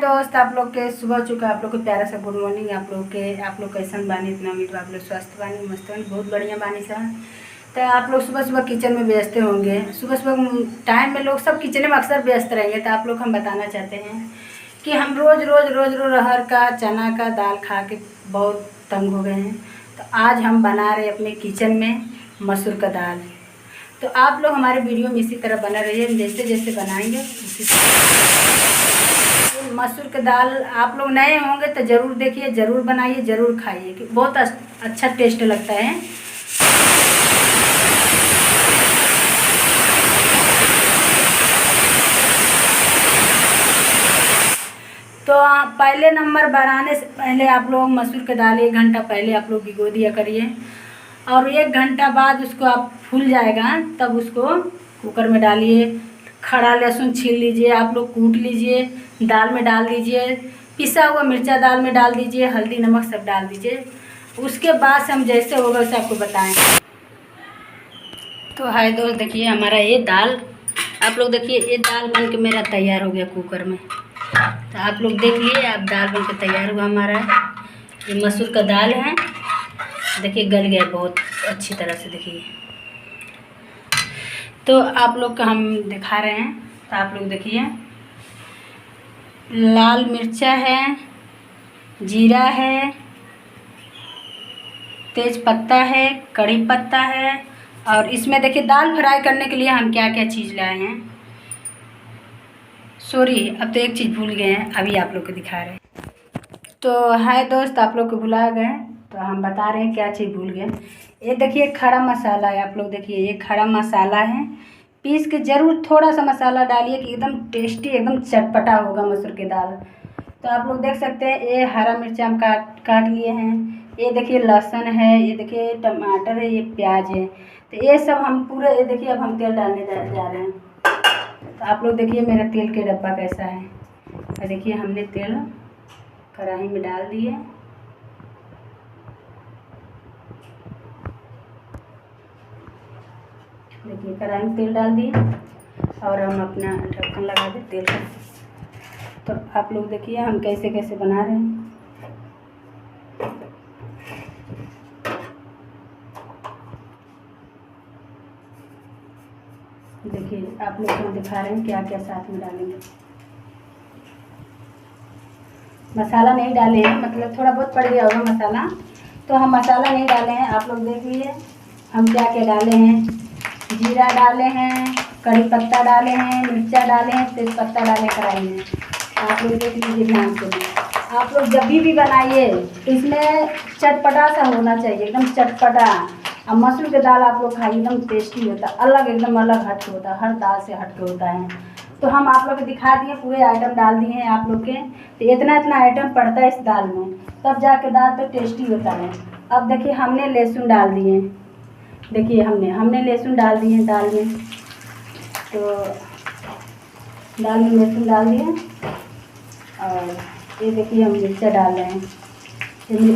दोस्त, आप लोग के सुबह चुका, आप लोग को प्यारा सा गुड मॉर्निंग। आप लोग कैसन बानी, इतना उम्मीद आप लोग स्वस्थ बानी, मस्त बानी, बहुत बढ़िया बानी सा। तो आप लोग सुबह सुबह किचन में व्यस्त होंगे। सुबह सुबह टाइम में लोग सब किचन में अक्सर व्यस्त रहेंगे। तो आप लोग हम बताना चाहते हैं कि हम रोज़ अरहर का, चना का दाल खा के बहुत तंग हो गए हैं। तो आज हम बना रहे अपने किचन में मसूर का दाल। तो आप लोग हमारे वीडियो में इसी तरह बना रहिए, जैसे जैसे बनाएंगे उसी मसूर का दाल। आप लोग नए होंगे तो ज़रूर देखिए, ज़रूर बनाइए, ज़रूर खाइए, कि बहुत अच्छा टेस्ट लगता है। तो पहले नंबर बनाने से पहले आप लोग मसूर का दाल 1 घंटा पहले आप लोग भिगो दिया करिए, और 1 घंटा बाद उसको आप फूल जाएगा तब उसको कुकर में डालिए। खड़ा लहसुन छील लीजिए, आप लोग कूट लीजिए, दाल में डाल दीजिए, पिसा हुआ मिर्चा दाल में डाल दीजिए, हल्दी नमक सब डाल दीजिए। उसके बाद से हम जैसे होगा वैसे आपको बताएंगे। तो हाय दोस्त, देखिए हमारा ये दाल, आप लोग देखिए ये दाल बन के मेरा तैयार हो गया कुकर में। तो आप लोग देख लिए, आप दाल बन के तैयार हुआ हमारा। ये मसूर का दाल है, देखिए गल गया बहुत अच्छी तरह से। देखिए तो आप लोग का हम दिखा रहे हैं। तो आप लोग देखिए, लाल मिर्चा है, जीरा है, तेज पत्ता है, कड़ी पत्ता है, और इसमें देखिए दाल फ्राई करने के लिए हम क्या क्या चीज़ लाए हैं। सॉरी, अब तो एक चीज़ भूल गए हैं, अभी आप लोग को दिखा रहे हैं। तो हाय दोस्त, आप लोग को भुला गए तो हम बता रहे हैं क्या चीज़ भूल गए। ये देखिए खड़ा मसाला है, आप लोग देखिए ये खड़ा मसाला है। पीस के ज़रूर थोड़ा सा मसाला डालिए कि एकदम टेस्टी, एकदम चटपटा होगा मसूर की दाल। तो आप लोग देख सकते हैं, ये हरा मिर्चा हम काट लिए हैं। ये देखिए लहसुन है, ये देखिए टमाटर है, ये प्याज है। तो ये सब हम पूरे, ये देखिए अब हम तेल डालने जा रहे हैं। तो आप लोग देखिए मेरा तेल के डब्बा कैसा है। और देखिए हमने तेल कढ़ाई में डाल दिए। देखिए कढ़ाई में तेल डाल दिए, और हम अपना ढक्कन लगा दें तेल का। तो आप लोग देखिए हम कैसे कैसे बना रहे हैं। देखिए आप लोग को दिखा रहे हैं क्या क्या साथ में डालेंगे। मसाला नहीं डाले हैं, मतलब थोड़ा बहुत पड़ गया होगा मसाला, तो हम मसाला नहीं डाले हैं। आप लोग देख लीजिए हम क्या क्या डाले हैं। जीरा डाले हैं, कड़ी पत्ता डाले हैं, मिर्चा डाले हैं, तेज पत्ता डाले कढ़ाई में। आप लोग देख लीजिए ध्यान से। आप लोग जब भी बनाइए तो इसमें चटपटा सा होना चाहिए, एकदम चटपटा। अब मसूर की दाल आप लोग खाइए, एकदम टेस्टी होता है, अलग एकदम अलग हट होता है, हर दाल से हट के होता है। तो हम आप लोग को दिखा दिए, पूरे आइटम डाल दिए हैं आप लोग के। तो इतना आइटम पड़ता है इस दाल में, तब जाके दाल तो टेस्टी होता है। अब देखिए हमने लहसुन डाल दिए, देखिए हमने लहसुन डाल दिए हैं दाल में। तो दाल में लहसुन डाल दिए, और ये देखिए हम मिर्चा डाल रहे हैं,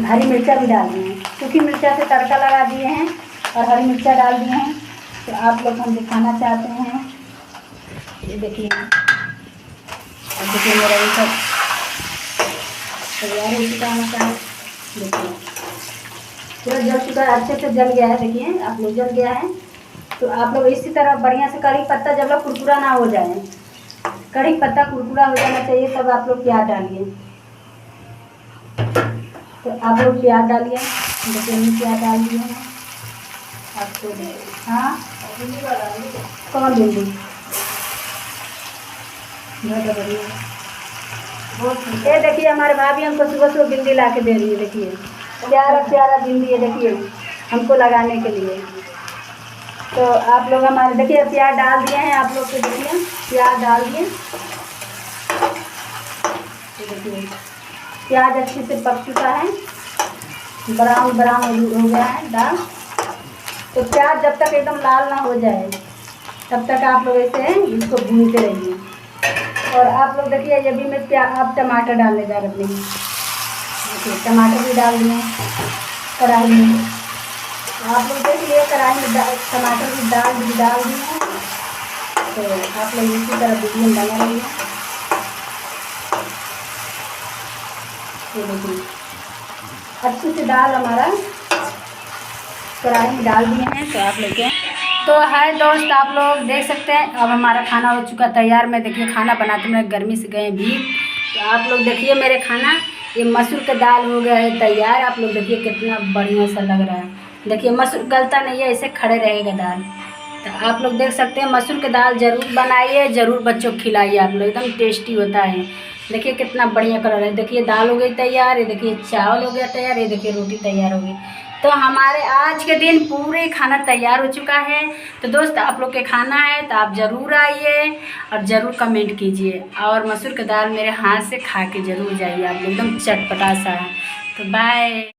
हरी मिर्चा भी डाल दिए हैं, सूखी मिर्चा से तड़का लगा दिए हैं और हरी मिर्चा डाल दिए हैं। तो आप लोग हम दिखाना चाहते हैं, ये देखिए। अब देखिए मेरा ये सब तैयार हो चुका है मसाला। देखिए पूरा जल चुका है, अच्छे से जल गया है। देखिए आप लोग जल गया है। तो आप लोग इसी तरह बढ़िया से कड़ी पत्ता जब तक कुरकुरा ना हो जाए, कड़ी पत्ता कुरकुरा हो जाना चाहिए, तब आप लोग प्याज डालिए। तो आप लोग प्याज डालिए, देखिए हमने प्याज डाल दिए हैं। आपको हाँ कौन भिंडी ये देखिए हमारे भाभी हमको सुबह सुबह भिंडी ला के दे रही है। देखिए प्यारा प्यारा भिंडी है, देखिए हमको लगाने के लिए। तो आप लोग हमारे देखिए प्याज डाल दिए हैं, आप लोग को देखिए प्याज डाल दिए। देखिए प्याज अच्छे से पक चुका है, ब्राउन हो गया है दाल। तो प्याज जब तक एकदम लाल ना हो जाए तब तक आप लोग ऐसे इसको भूनते रहिए। और आप लोग देखिए ये भी मैं अब टमाटर डालने जा रही हूँ। देखिए टमाटर भी डाल दिए कढ़ाई में। आप लोग देख लिए कढ़ाई में टमाटर की दाल भी डाल दी है। तो आप लोग इसी तरह वीडियो बना रही है। ये देखिए अच्छे से दाल हमारा कढ़ाई में डाल दिए हैं। तो आप लोग तो हाय दोस्त, आप लोग देख सकते हैं अब हमारा खाना हो चुका तैयार। मैं देखिए खाना बनाते में गर्मी से गए भीग। तो आप लोग देखिए मेरे खाना, ये मसूर का दाल हो गया है तैयार। आप लोग देखिए कितना बढ़िया सा लग रहा है। देखिए मसूर गलता नहीं है, ऐसे खड़े रहेगा दाल। तो आप लोग देख सकते हैं मसूर की दाल ज़रूर बनाइए, ज़रूर बच्चों को खिलाइए। आप लोग एकदम टेस्टी होता है। देखिए कितना बढ़िया कलर है। देखिए दाल हो गई तैयार, ये देखिए चावल हो गया तैयार, ये देखिए रोटी तैयार हो गई। तो हमारे आज के दिन पूरे खाना तैयार हो चुका है। तो दोस्त आप लोग के खाना है तो आप ज़रूर आइए और ज़रूर कमेंट कीजिए, और मसूर की दाल मेरे हाथ से खा के ज़रूर जाइए। आप लोग एकदम चटपटा सा है। तो बाय।